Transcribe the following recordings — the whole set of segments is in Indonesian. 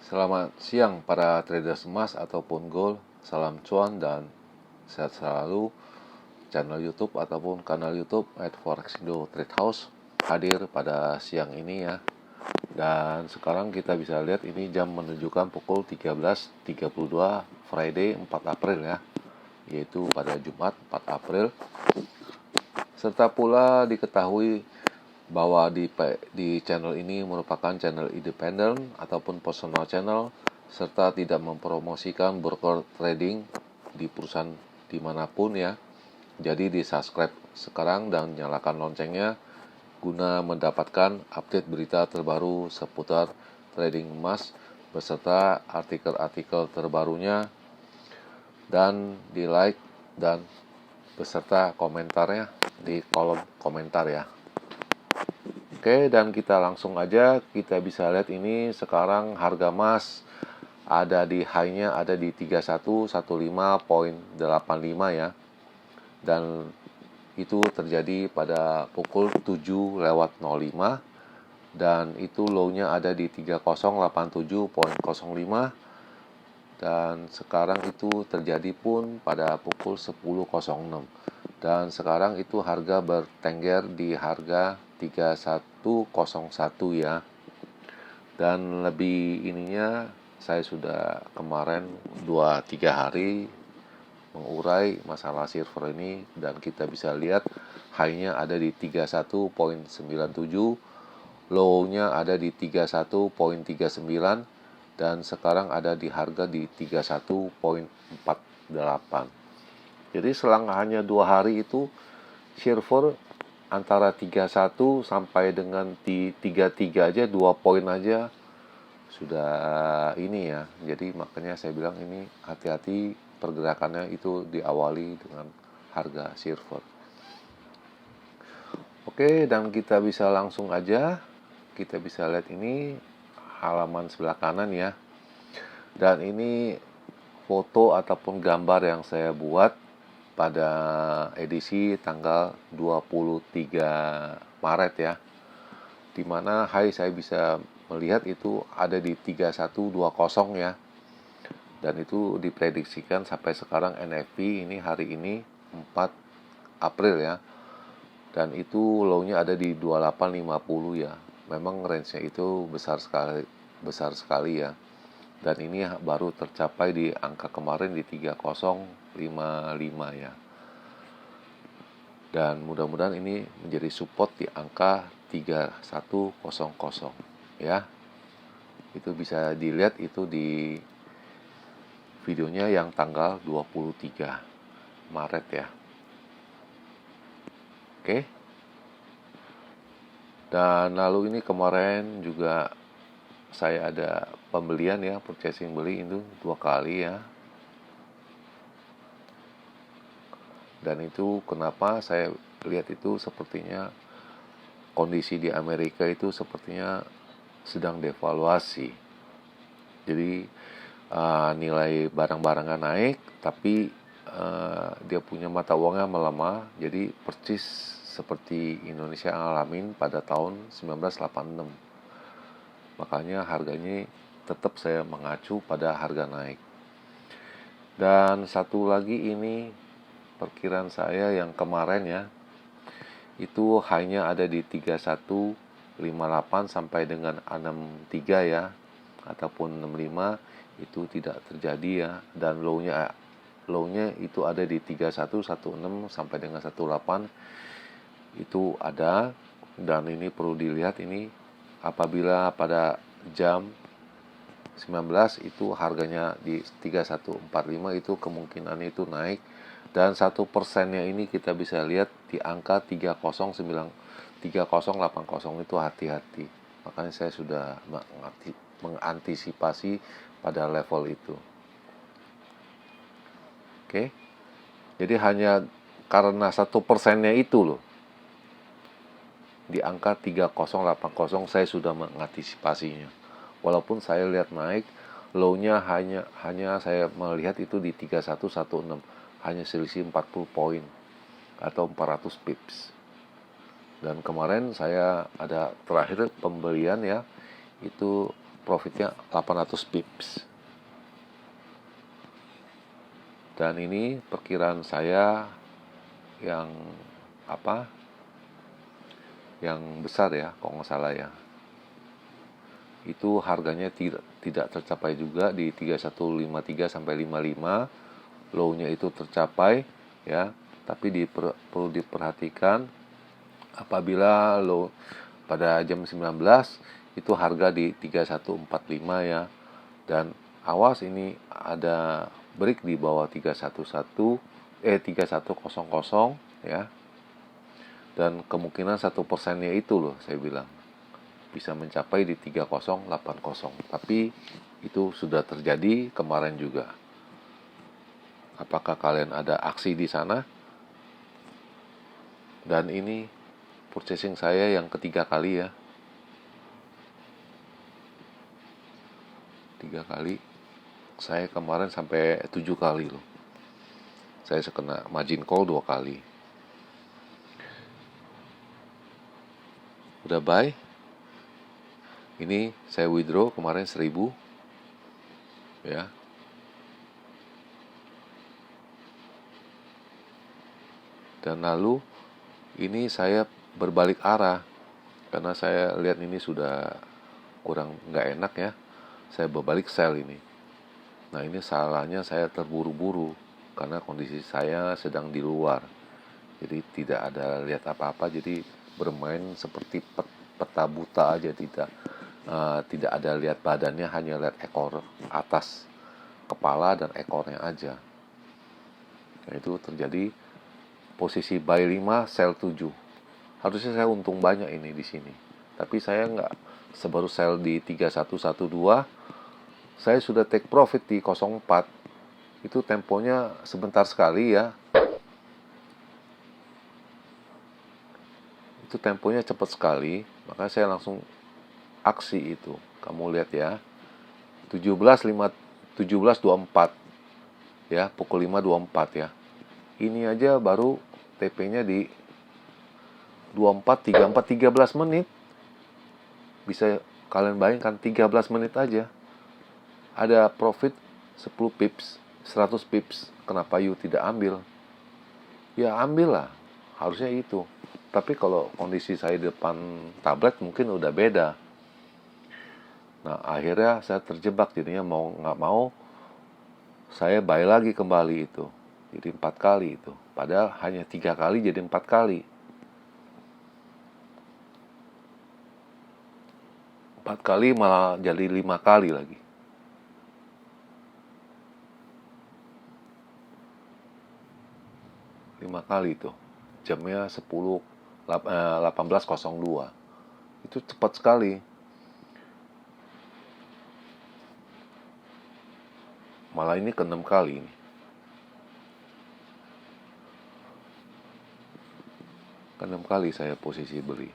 Selamat siang para traders emas ataupun gold. Salam cuan dan sehat selalu. Channel YouTube ataupun kanal YouTube @forexindo Trade House hadir pada siang ini ya. Dan sekarang kita bisa lihat ini jam menunjukkan pukul 13.32 Friday 4 April ya, yaitu pada Jumat 4 April. Serta pula diketahui bahwa di channel ini merupakan channel independen ataupun personal channel, serta tidak mempromosikan broker trading di perusahaan dimanapun ya. Jadi di subscribe sekarang dan nyalakan loncengnya guna mendapatkan update berita terbaru seputar trading emas beserta artikel-artikel terbarunya, dan di like dan beserta komentarnya di kolom komentar ya. Oke, dan kita langsung aja, kita bisa lihat ini sekarang harga emas ada di high-nya ada di 3115.85 ya. Dan itu terjadi pada pukul 7:05 dan itu low-nya ada di 3087.05 dan sekarang itu terjadi pun pada pukul 10:06 dan sekarang itu harga bertengger di harga 3101 ya. Dan lebih ininya saya sudah kemarin 2-3 hari mengurai masalah silver ini, dan kita bisa lihat high-nya ada di 31.97, low-nya ada di 31.39 dan sekarang ada di harga di 31.48. Jadi selang hanya 2 hari itu silver antara 31 sampai dengan di 33 aja, 2 poin aja sudah ini ya. Jadi makanya saya bilang ini hati-hati pergerakannya itu diawali dengan harga silver. Oke, dan kita bisa langsung aja, kita bisa lihat ini halaman sebelah kanan ya. Dan ini foto ataupun gambar yang saya buat pada edisi tanggal 23 Maret ya, dimana high saya bisa melihat itu ada di 3120 ya, dan itu diprediksikan sampai sekarang NFP ini hari ini 4 April ya, dan itu low-nya ada di 2850 ya. Memang range-nya itu besar sekali ya, dan ini baru tercapai di angka kemarin di 3055 ya. Dan mudah-mudahan ini menjadi support di angka 3100 ya. Itu bisa dilihat itu di videonya yang tanggal 23 Maret ya. Oke. Dan lalu ini kemarin juga saya ada pembelian ya, purchasing beli itu 2 kali ya. Dan itu kenapa saya lihat itu sepertinya kondisi di Amerika itu sepertinya sedang devaluasi. Jadi nilai barang-barangnya naik, tapi dia punya mata uangnya melemah. Jadi persis seperti Indonesia ngalamin pada tahun 1986. Makanya harganya tetap saya mengacu pada harga naik. Dan satu lagi ini perkiraan saya yang kemarin ya, itu hanya ada di 3158 sampai dengan 63 ya, ataupun 65 itu tidak terjadi ya. Dan low-nya itu ada di 3116 sampai dengan 18 itu ada. Dan ini perlu dilihat ini apabila pada jam 19 itu harganya di 3145 itu kemungkinan itu naik, dan 1%-nya ini kita bisa lihat di angka 3080 itu hati-hati. Makanya saya sudah mengantisipasi pada level itu. Oke. Jadi hanya karena 1%-nya itu loh, di angka 3080 saya sudah mengantisipasinya. Walaupun saya lihat naik, low-nya hanya saya melihat itu di 3116, hanya selisih 40 poin atau 400 pips. Dan kemarin saya ada terakhir pembelian ya, itu profitnya 800 pips. Dan ini perkiraan saya yang yang besar ya, kalau nggak salah ya. Itu harganya tidak tercapai juga di 3153 sampai 55. Low-nya itu tercapai ya, tapi perlu diperhatikan apabila low pada jam 19 itu harga di 3145 ya. Dan awas, ini ada break di bawah 3100 ya. Dan kemungkinan 1%-nya itu loh saya bilang bisa mencapai di 3080. Tapi itu sudah terjadi kemarin juga. Apakah kalian ada aksi di sana? Dan ini purchasing saya yang ketiga kali ya. 3 kali. Saya kemarin sampai 7 kali loh. Saya kena margin call 2 kali. Udah buy. Ini saya withdraw kemarin 1000 ya. Dan lalu ini saya berbalik arah karena saya lihat ini sudah kurang nggak enak ya. Saya berbalik sell ini. Nah, ini salahnya saya terburu-buru karena kondisi saya sedang di luar. Jadi tidak ada lihat apa-apa, jadi bermain seperti peta buta aja, tidak ada lihat badannya, hanya lihat ekor atas kepala dan ekornya aja. Nah, itu terjadi posisi buy 5, sell 7. Harusnya saya untung banyak ini di sini. Tapi saya nggak, sebaru sell di 3112, saya sudah take profit di 04. Itu temponya sebentar sekali ya. Itu temponya cepat sekali, maka saya langsung aksi itu. Kamu lihat ya. 17.24 ya, pukul 5.24 ya. Ini aja baru TP-nya di 13 menit. Bisa kalian bayangkan 13 menit aja. Ada profit 10 pips, 100 pips. Kenapa you tidak ambil? Ya ambillah, harusnya itu. Tapi kalau kondisi saya depan tablet mungkin udah beda. Nah, akhirnya saya terjebak, jadinya mau nggak mau saya buy lagi kembali itu. Jadi 4 kali itu. Padahal hanya 3 kali jadi 4 kali. 4 kali malah jadi 5 kali lagi. Lima kali itu. Jamnya 18.02. Itu cepat sekali. Malah ini ke 6 kali ini. Ke 6 kali saya posisi beli.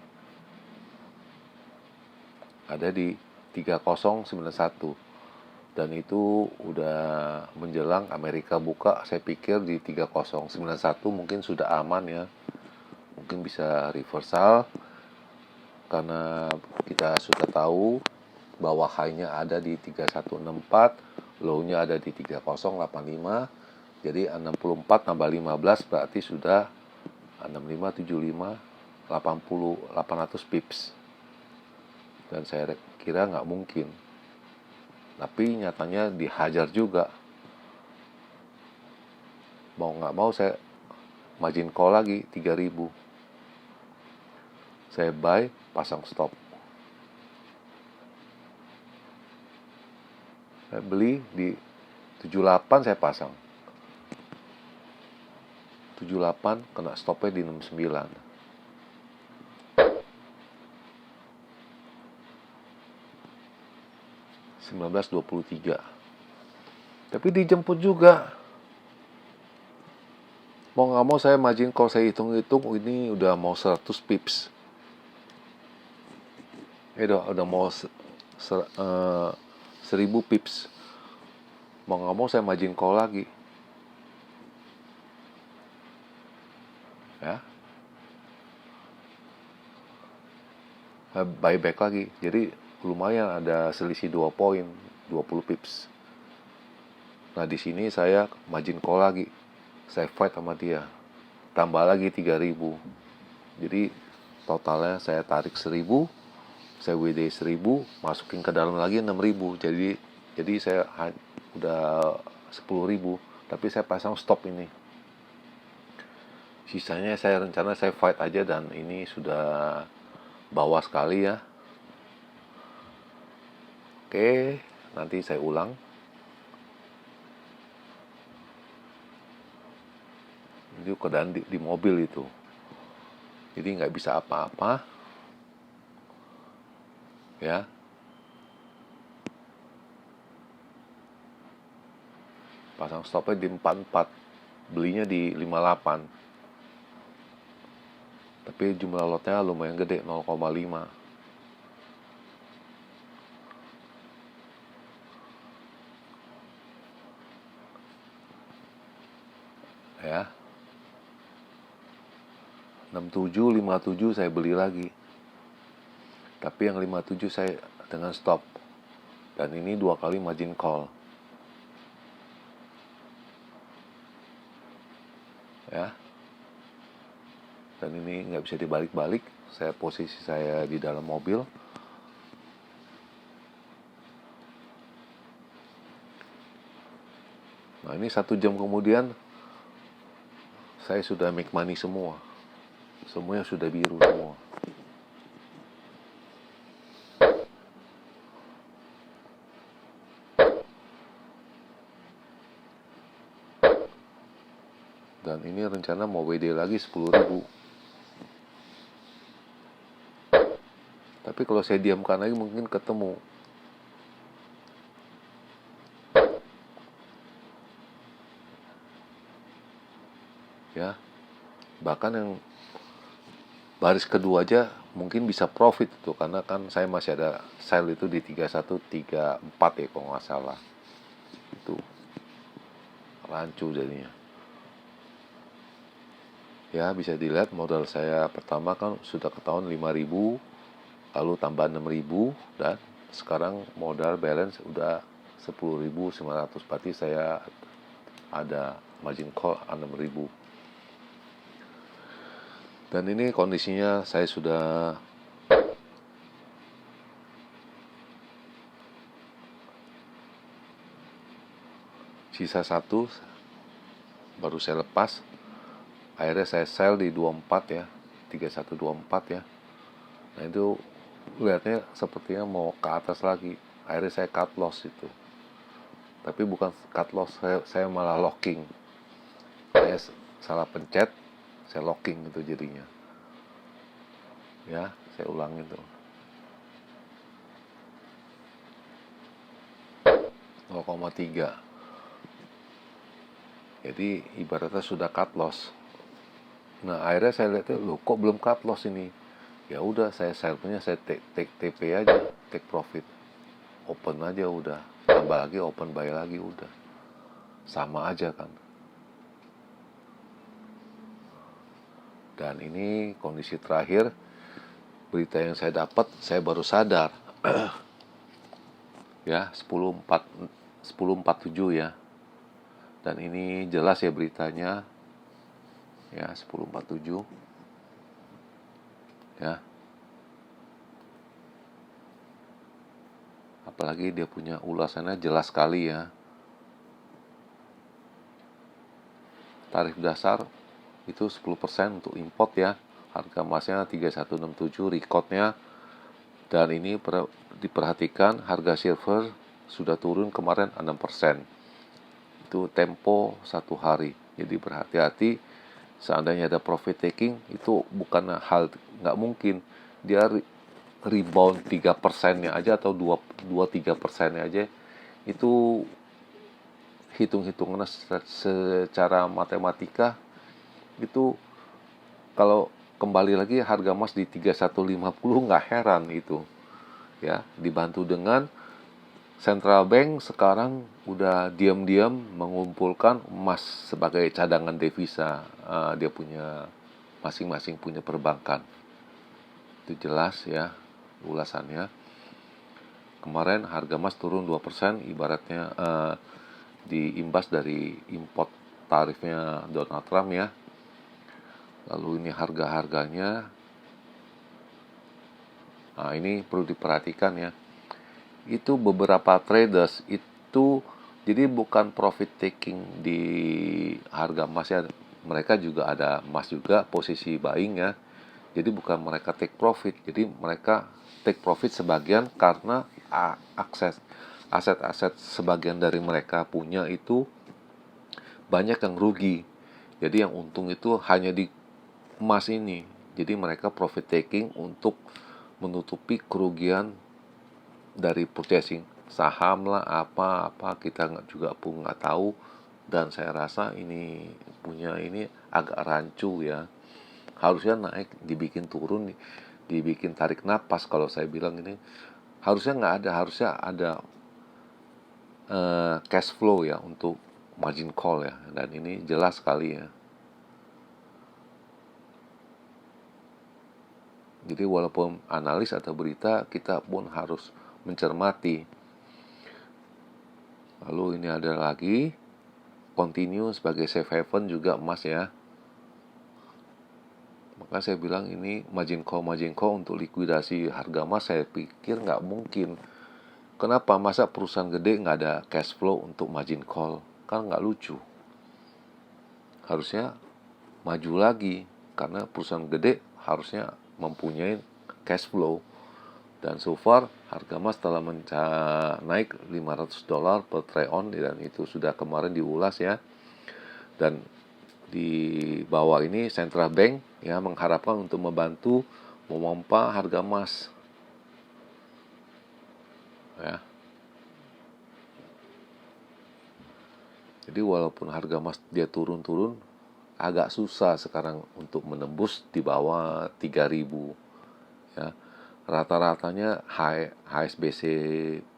Ada di 3091. Dan itu udah menjelang Amerika buka. Saya pikir di 3091 mungkin sudah aman ya. Mungkin bisa reversal. Karena kita sudah tahu bahwa high-nya ada di 3164, low-nya ada di 3085. Jadi 64 tambah 15 berarti sudah 65, 75, 80, 800 pips. Dan saya kira nggak mungkin. Tapi nyatanya dihajar juga. Mau nggak mau saya margin call lagi 3000. Saya buy, pasang stop. Saya beli di 78, saya pasang 78, kena stopnya di 69. 1923. Tapi dijemput juga. Mau nggak mau saya margin call, saya hitung-hitung ini udah mau 100 pips. Udah mau 1000 pips. Mau nggak mau saya margin call lagi. Ya. Buyback lagi. Jadi lumayan ada selisih 2 poin, 20 pips. Nah, di sini saya margin call lagi. Saya fight sama dia. Tambah lagi 3.000. Jadi totalnya saya tarik 1.000, saya WD 1.000, masukin ke dalam lagi 6.000. Jadi saya udah 10.000, tapi saya pasang stop ini. Sisanya saya rencana saya fight aja, dan ini sudah bawah sekali ya. Oke, nanti saya ulang. Itu keadaan di mobil itu. Jadi nggak bisa apa-apa. Ya. Pasang stopnya di 44. Belinya di 58. Tapi jumlah lotnya lumayan gede, 0,5. Ya. 67, 57 saya beli lagi. Tapi yang 57 saya dengan stop. Dan ini 2 kali margin call. Ya. Dan ini nggak bisa dibalik-balik. Posisi saya di dalam mobil. Nah, ini 1 jam kemudian saya sudah make money semua. Semuanya sudah biru semua. Dan ini rencana mau WD lagi 10.000. Tapi kalau saya diamkan lagi mungkin ketemu. Ya. Bahkan yang baris kedua aja mungkin bisa profit itu, karena kan saya masih ada sell itu di 3134 ya kalau nggak salah. Itu rancu jadinya. Ya, bisa dilihat modal saya pertama kan sudah ketahuan 5.000, lalu tambah 6.000, dan sekarang modal balance udah 10.900. Berarti saya ada margin call 6.000. Dan ini kondisinya saya sudah sisa 1, baru saya lepas. Akhirnya saya sell di 24 ya, 3124 ya. Nah, itu lihatnya sepertinya mau ke atas lagi. Akhirnya saya cut loss itu. Tapi bukan cut loss, saya malah locking. Saya salah pencet, saya locking itu jadinya. Ya, saya ulang itu. 0,3. Jadi ibaratnya sudah cut loss. Nah, akhirnya saya lihat, loh kok belum cut loss ini. Ya udah, saya sell punya, saya take TP aja, take profit. Open aja udah. Tambah lagi, open buy lagi udah. Sama aja kan. Dan ini kondisi terakhir, berita yang saya dapat, saya baru sadar. Ya, 10.47 ya. Dan ini jelas ya beritanya. Ya, 10.47. Ya. Apalagi dia punya ulasannya jelas sekali ya. Tarif dasar itu 10% untuk import ya. Harga emasnya 3167 recordnya. Dan ini diperhatikan harga silver sudah turun kemarin 6%. Itu tempo 1 hari. Jadi berhati-hati, seandainya ada profit taking itu bukan hal nggak mungkin. Dia rebound 3%-nya aja atau 2-3%-nya aja itu hitung-hitungannya secara matematika itu kalau kembali lagi harga emas di 3150 nggak heran itu ya, dibantu dengan Central Bank sekarang udah diam-diam mengumpulkan emas sebagai cadangan devisa. Dia punya masing-masing punya perbankan, itu jelas ya ulasannya. kemarin harga emas turun 2%, ibaratnya diimbas dari import tarifnya Donald Trump ya. Lalu ini harga-harganya, nah ini perlu diperhatikan ya. Itu beberapa traders itu jadi bukan profit taking di harga emas ya. Mereka juga ada emas juga posisi buying ya. Jadi bukan mereka take profit, jadi mereka take profit sebagian karena akses aset-aset sebagian dari mereka punya itu banyak yang rugi. Jadi yang untung itu hanya di emas ini. Jadi mereka profit taking untuk menutupi kerugian dari purchasing saham lah, apa kita juga pun nggak tahu. Dan saya rasa ini punya ini agak rancu ya. Harusnya naik, dibikin turun, dibikin tarik napas. Kalau saya bilang ini harusnya nggak ada, harusnya ada cash flow ya untuk margin call ya. Dan ini jelas sekali ya. Jadi walaupun analis atau berita, kita pun harus mencermati. Lalu ini ada lagi continue sebagai safe haven juga emas ya. Maka saya bilang ini margin call untuk likuidasi harga emas, saya pikir nggak mungkin. Kenapa? Masa perusahaan gede nggak ada cash flow untuk margin call? Kan nggak lucu. Harusnya maju lagi, karena perusahaan gede harusnya mempunyai cash flow. Dan so far harga emas telah naik $500 per troy ounce, dan itu sudah kemarin diulas ya. Dan di bawah ini Central Bank ya mengharapkan untuk membantu memompa harga emas ya. Jadi walaupun harga emas dia turun-turun, agak susah sekarang untuk menembus di bawah 3.000 ya. Rata-ratanya HSBC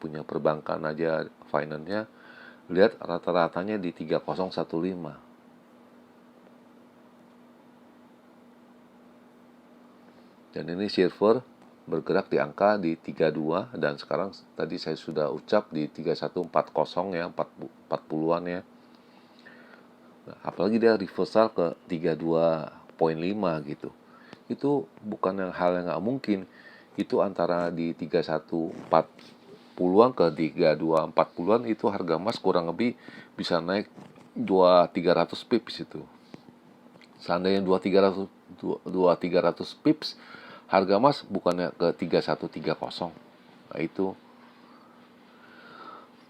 punya perbankan aja finance-nya, lihat rata-ratanya di 3015. Dan ini silver bergerak di angka di 32, dan sekarang tadi saya sudah ucap di 3140 ya, 40-an ya. Nah, apalagi dia reversal ke 32.5 gitu. Itu bukan hal yang nggak mungkin. Itu antara di 3140-an ke 3240-an, itu harga emas kurang lebih bisa naik 2-300 pips itu. Seandainya 2-300 pips, harga emas bukannya ke 3130. Nah itu.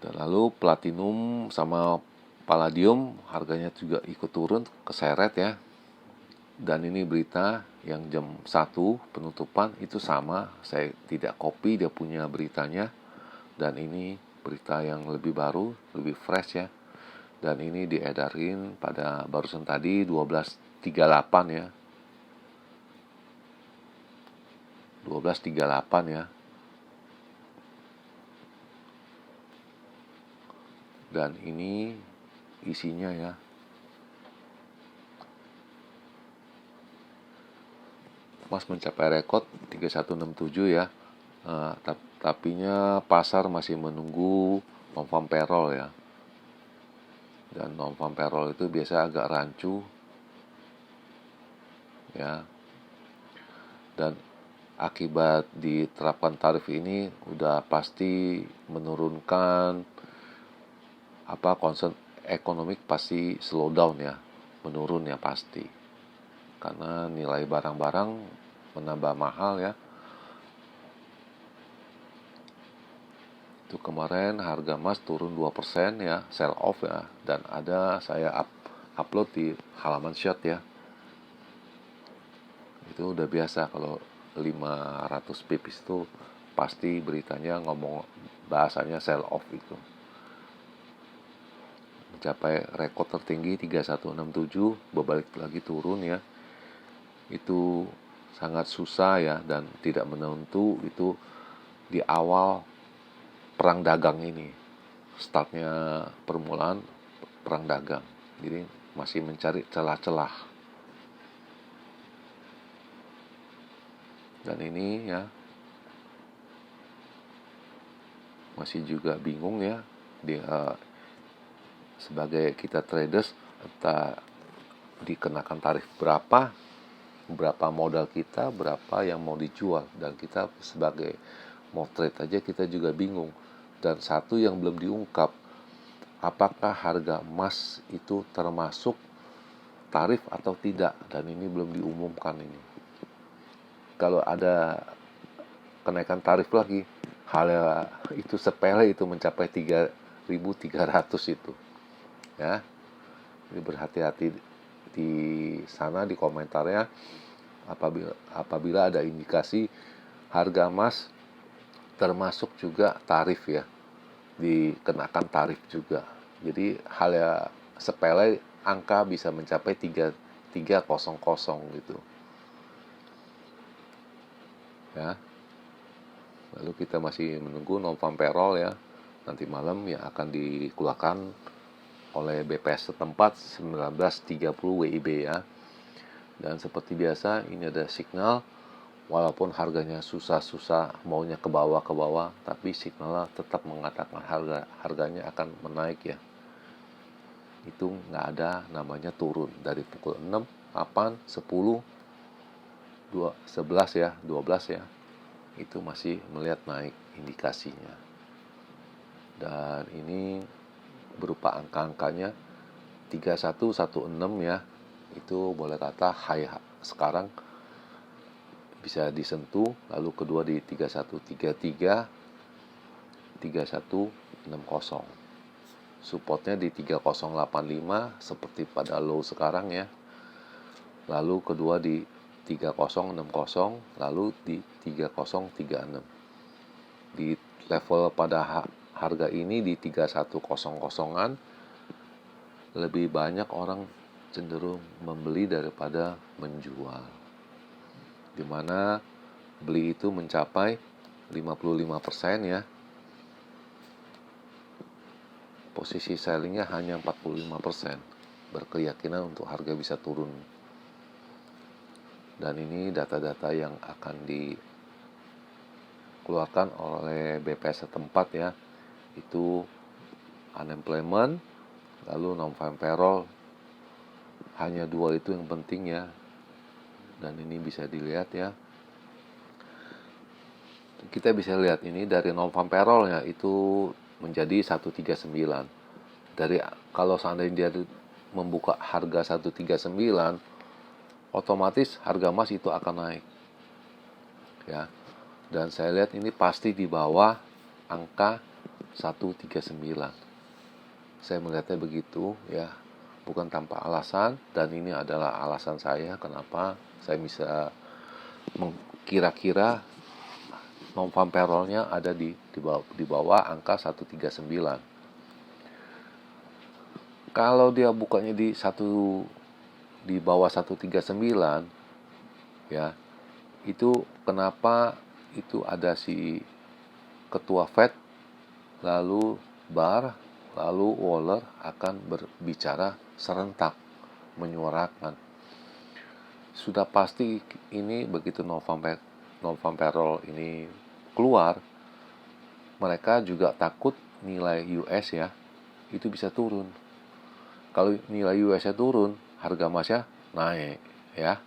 Dan lalu platinum sama palladium harganya juga ikut turun, keseret ya. Dan ini berita yang jam 1 penutupan itu sama, saya tidak copy, dia punya beritanya. Dan ini berita yang lebih baru, lebih fresh ya. Dan ini diedarin pada barusan tadi 12.38 ya. 12.38 ya. Dan ini isinya ya. Emas mencapai rekor 3167 ya. Tapinya pasar masih menunggu non-farm payroll ya. Dan non-farm payroll itu biasa agak rancu ya. Dan akibat diterapkan tarif ini udah pasti menurunkan concern ekonomi, pasti slow down ya, menurun ya pasti, karena nilai barang-barang menambah mahal ya. Itu kemarin harga emas turun 2% ya, sell off ya, dan ada saya upload di halaman short ya. Itu udah biasa kalau 500 pips itu pasti beritanya ngomong bahasanya sell off itu. Mencapai rekor tertinggi 3167, berbalik lagi turun ya. Itu sangat susah ya, dan tidak menentu itu di awal perang dagang ini. Startnya permulaan perang dagang. Jadi masih mencari celah-celah. Dan ini ya, masih juga bingung ya sebagai kita traders, entah dikenakan tarif berapa modal kita, berapa yang mau dijual, dan kita sebagai mau trade aja kita juga bingung. Dan satu yang belum diungkap, apakah harga emas itu termasuk tarif atau tidak, dan ini belum diumumkan ini. Kalau ada kenaikan tarif lagi, hal itu sepele, itu mencapai 3.300 itu. Ya, jadi berhati-hati di sana di komentarnya apabila ada indikasi harga emas termasuk juga tarif ya, dikenakan tarif juga. Jadi hal ya sepele, angka bisa mencapai 300 gitu ya. Lalu kita masih menunggu non-farm payroll ya, nanti malam yang akan dikeluarkan oleh BPS setempat 19.30 WIB ya. Dan seperti biasa ini ada signal, walaupun harganya susah-susah maunya ke bawah, tapi signalnya tetap mengatakan harganya akan menaik ya. Itu nggak ada namanya turun dari pukul 6, 8, 10, 11 ya, 12 ya. Itu masih melihat naik indikasinya. Dan ini berupa angka-angkanya 3116 ya. Itu boleh kata high sekarang bisa disentuh, lalu kedua di 3133, 3160. Supportnya di 3085 seperti pada low sekarang ya. Lalu kedua di 3060, lalu di 3036. Di level pada harga ini di 3100-an lebih banyak orang cenderung membeli daripada menjual. Dimana beli itu mencapai 55% ya. Posisi sellingnya hanya 45%. Berkeyakinan untuk harga bisa turun. Dan ini data-data yang akan dikeluarkan oleh BPS setempat ya. Itu unemployment, lalu non-farm payroll. Hanya dua itu yang penting ya. Dan ini bisa dilihat ya. Kita bisa lihat ini dari non-farm payroll ya, itu menjadi 139. Dari kalau seandainya dia membuka harga 139, otomatis harga emas itu akan naik ya. Dan saya lihat ini pasti di bawah angka 139. Saya melihatnya begitu ya, bukan tanpa alasan, dan ini adalah alasan saya kenapa saya bisa kira-kira non-farm payroll-nya ada di bawah angka 139. Kalau dia bukanya di bawah 139 ya, itu kenapa itu ada si ketua Fed, lalu Barr, lalu Waller akan berbicara serentak, menyuarakan. Sudah pasti ini begitu non-farm payroll ini keluar, mereka juga takut nilai US ya itu bisa turun. Kalau nilai US-nya turun, harga emasnya naik ya.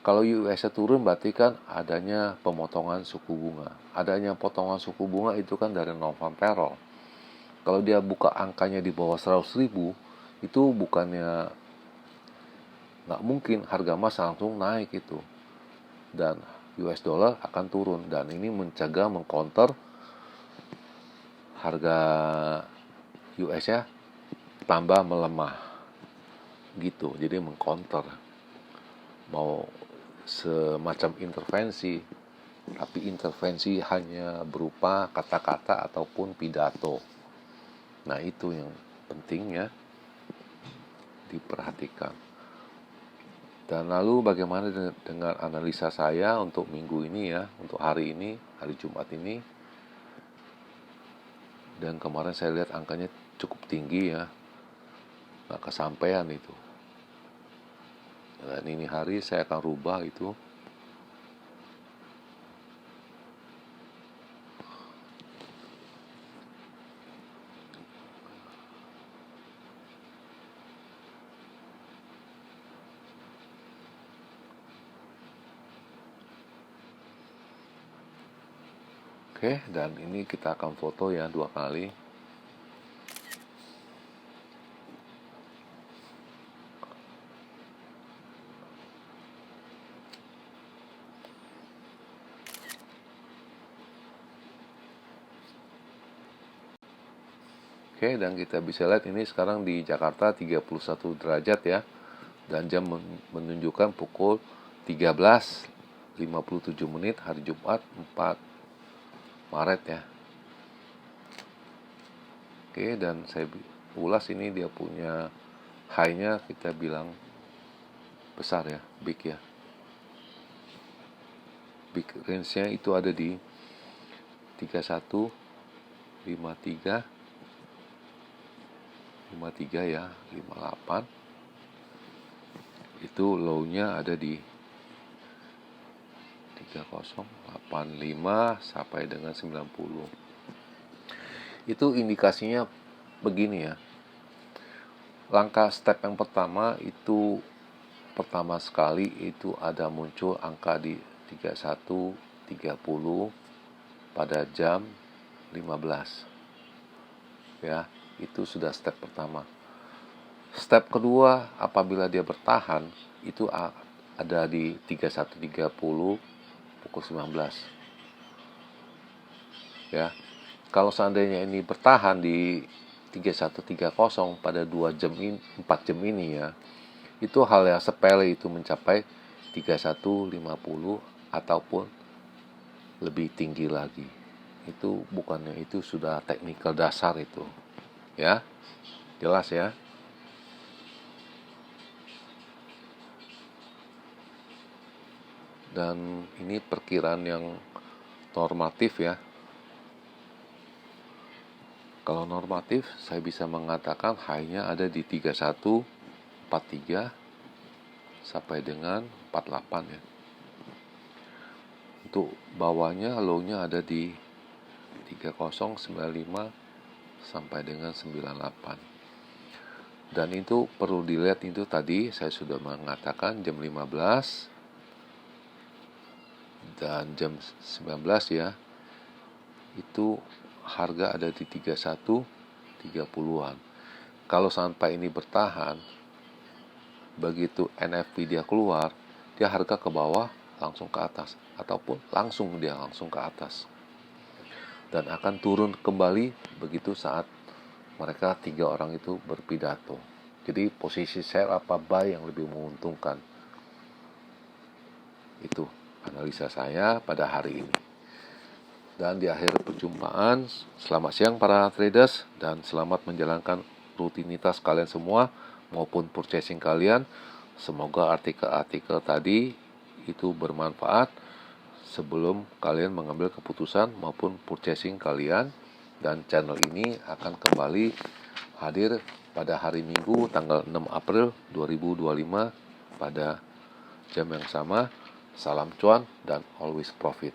Kalau US-nya turun berarti kan adanya pemotongan suku bunga. Adanya potongan suku bunga itu kan dari non-farm payroll. Kalau dia buka angkanya di bawah 100.000, itu bukannya nggak mungkin harga emas langsung naik itu. Dan US dollar akan turun. Dan ini mencegah, mengcounter harga US-nya tambah melemah gitu. Jadi mengcounter, mau semacam intervensi, tapi intervensi hanya berupa kata-kata ataupun pidato. Nah itu yang penting ya diperhatikan. Dan lalu bagaimana dengan analisa saya untuk minggu ini ya, untuk hari ini, hari Jumat ini. Dan kemarin saya lihat angkanya cukup tinggi ya, nggak kesampaian itu. Dan ini hari saya akan rubah itu. Oke, dan ini kita akan foto ya 2 kali. Oke, dan kita bisa lihat ini sekarang di Jakarta 31 derajat ya. Dan jam menunjukkan pukul 13.57 menit hari Jumat 4 Maret ya. Oke, dan saya ulas ini dia punya high-nya kita bilang besar ya, big ya. Big range-nya itu ada di 31, 53, 53 ya, 58. Itu low-nya ada di 3085 sampai dengan 90. Itu indikasinya begini ya. Langkah step yang pertama itu pertama sekali itu ada muncul angka di 31.30 pada jam 15. Ya, itu sudah step pertama. Step kedua, apabila dia bertahan itu ada di 31.30 pukul 19. Ya. Kalau seandainya ini bertahan di 3130 pada 2 jam ini, 4 jam ini ya. Itu hal yang sepele itu mencapai 3150 ataupun lebih tinggi lagi. Itu bukannya itu sudah teknikal dasar itu. Ya. Jelas ya. Dan ini perkiraan yang normatif ya. Kalau normatif saya bisa mengatakan high-nya ada di 3143 sampai dengan 48 ya. Untuk bawahnya low-nya ada di 3095 sampai dengan 98. Dan itu perlu dilihat, itu tadi saya sudah mengatakan jam 15 dan jam 19 ya. Itu harga ada di 31.30-an. Kalau sampai ini bertahan, begitu NFP dia keluar, dia harga ke bawah langsung ke atas ataupun langsung ke atas. Dan akan turun kembali begitu saat mereka 3 orang itu berpidato. Jadi posisi sell apa buy yang lebih menguntungkan. Itu analisa saya pada hari ini. Dan di akhir perjumpaan, selamat siang para traders dan selamat menjalankan rutinitas kalian semua maupun purchasing kalian. Semoga artikel-artikel tadi itu bermanfaat sebelum kalian mengambil keputusan maupun purchasing kalian. Dan channel ini akan kembali hadir pada hari Minggu tanggal 6 April 2025 pada jam yang sama. Salam cuan dan always profit.